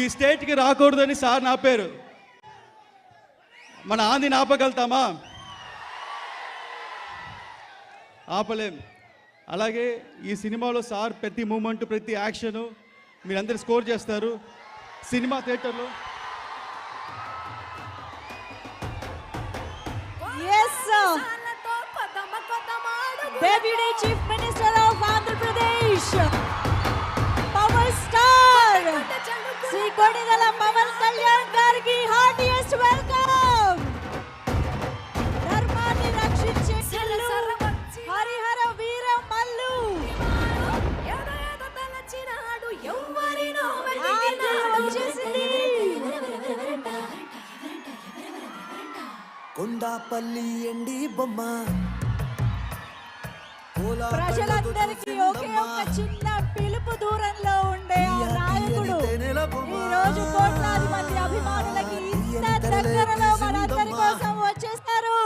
ఈ స్టేట్కి రాకూడదని సార్ నాపారు. మన ఆంధ్రని ఆపగలుగుతామా? ఆపలేం. అలాగే ఈ సినిమాలో సార్ ప్రతి మూమెంట్, ప్రతి యాక్షను మీరందరూ స్కోర్ చేస్తారు. సినిమా థియేటర్లో Deputy Chief Minister of Andhra Pradesh, Power Star, Sri Kodidala Pavan Kalyan Gargi, heartiest welcome. Dharmani Rakshinche Sillu, Harihara Veera Mallu, Kondapalli ఎండి బొమ్మ ప్రజలందరికీ ఒకే ఒక చిన్న పిలుపు దూరంలో ఉండే ఆ నాయకుడు ఈ రోజు కోట్లాది మంది అభిమానులకి ఇంత దగ్గరలో మనందరి కోసం వచ్చేస్తారు.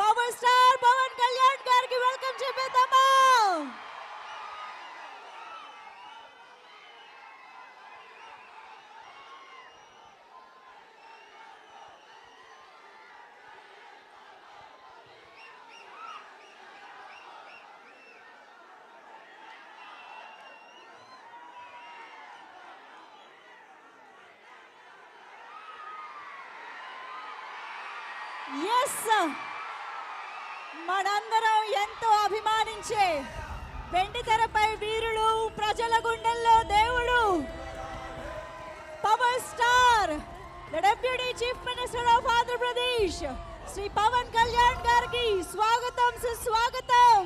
పవర్ స్టార్ పవన్ కళ్యాణ్ గారికి వెల్కమ్ చెప్పేద్దామా? మనందరం ఎంతో అభిమానించే వెండి తెరపై వీరుడు, ప్రజల గుండెల్లో దేవుడు, power star the deputy chief minister of Andhra Pradesh Shri Pawan Kalyan గారికి స్వాగతం, సుస్వాగతం.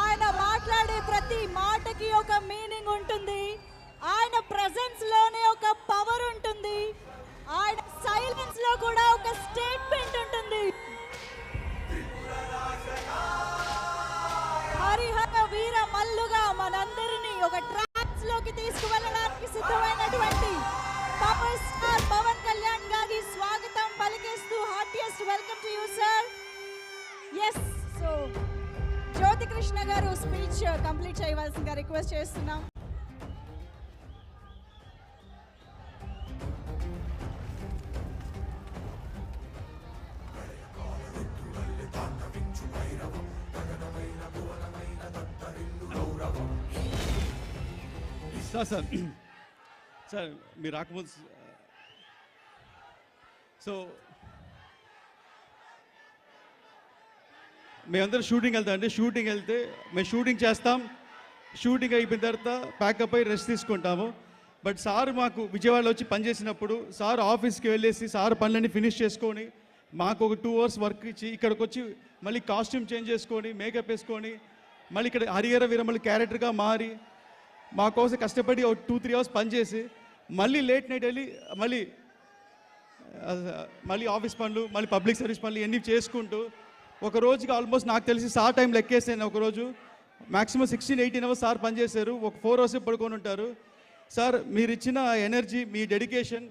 ఆయన మాట్లాడే ప్రతి మాటకి ఒక మీనింగ్ ఉంటుంది. ఆయన ప్రెజెన్స్ లోనే ఒక పవర్ ఉంటుంది. ఆయన సైలెన్స్ లో కూడా ఒక స్టేట్మెంట్ ఉంటుంది. హరిహర వీర మల్లుగా మనందరినీ ఒక ట్రాన్స్ లోకి తీసుకువెళ్ళడానికి సిద్ధమైనటువంటి పవర్ స్టార్ పవన్ కళ్యాణ్ గారికి స్వాగతం పలికేస్తూ heartiest welcome to you sir. Yes, so Jyothi Krishna గారు స్పీచ్ కంప్లీట్ చేయవలసిందిగా రిక్వెస్ట్ చేస్తున్నాం. సార్ సార్ మీరు రాకముందు సో మేమందరం షూటింగ్ వెళ్తామండి. షూటింగ్ వెళ్తే మేము షూటింగ్ చేస్తాం. షూటింగ్ అయిపోయిన తర్వాత ప్యాకప్ అయి రెస్ట్ తీసుకుంటాము. బట్ సార్ మాకు విజయవాడలో వచ్చి పనిచేసినప్పుడు సార్ ఆఫీస్కి వెళ్ళేసి సార్ పనులన్నీ ఫినిష్ చేసుకొని మాకు ఒక 2 hours వర్క్ ఇచ్చి ఇక్కడికి వచ్చి మళ్ళీ కాస్ట్యూమ్ చేంజ్ చేసుకొని మేకప్ వేసుకొని మళ్ళీ ఇక్కడ హరిహర వీరమల్లు క్యారెక్టర్గా మారి మా కోసం కష్టపడి ఒక 2-3 hours పనిచేసి మళ్ళీ లేట్ నైట్ వెళ్ళి మళ్ళీ ఆఫీస్ పనులు, మళ్ళీ పబ్లిక్ సర్వీస్ పనులు ఇవన్నీ చేసుకుంటూ ఒక రోజుకి ఆల్మోస్ట్ నాకు తెలిసి సార్ టైం లెక్కేసాను. ఒకరోజు మ్యాక్సిమం 16-18 hours సార్ పనిచేశారు. ఒక 4 hours పడుకొని ఉంటారు. సార్ మీరు ఇచ్చిన ఎనర్జీ, మీ డెడికేషన్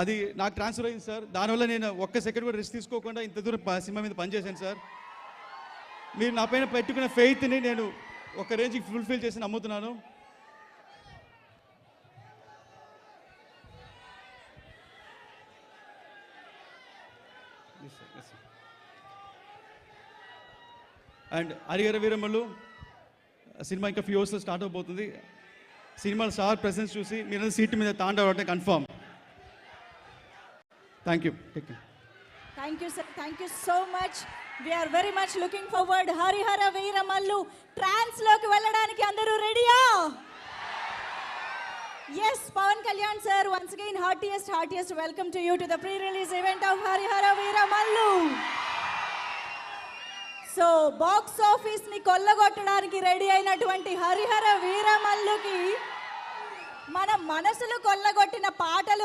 అది నాకు ట్రాన్స్ఫర్ అయింది సార్. దానివల్ల నేను ఒక్క సెకండ్ కూడా రెస్ట్ తీసుకోకుండా ఇంత దూరం సినిమా మీద పనిచేశాను సార్. మీరు నా పైన పెట్టుకున్న ఫెయిత్ని నేను ఒక రేంజ్కి ఫుల్ఫిల్ చేసి నమ్ముతున్నాను. అండ్ హరిహర వీరమల్లు సినిమా ఇంకా ఫ్యూ అవర్స్లో స్టార్ట్ అవబోతుంది. సినిమాలో సార్ ప్రెసెన్స్ చూసి మీరు సీట్ మీద తాండవడం confirm. Thank you. Thank you sir, thank you so much. We are very much looking forward. Harihara Veeramallu trance లోకి వెళ్ళడానికి అందరూ రెడీయా? Yes, Pawan Kalyan sir, once again heartiest welcome to you to the pre-release event of Harihara Veeramallu. So box office ని కొల్లగొట్టడానికి ready అయినటువంటి హరిహర వీరమల్లుకి మన మనసులు కొల్లగొట్టిన పాటలు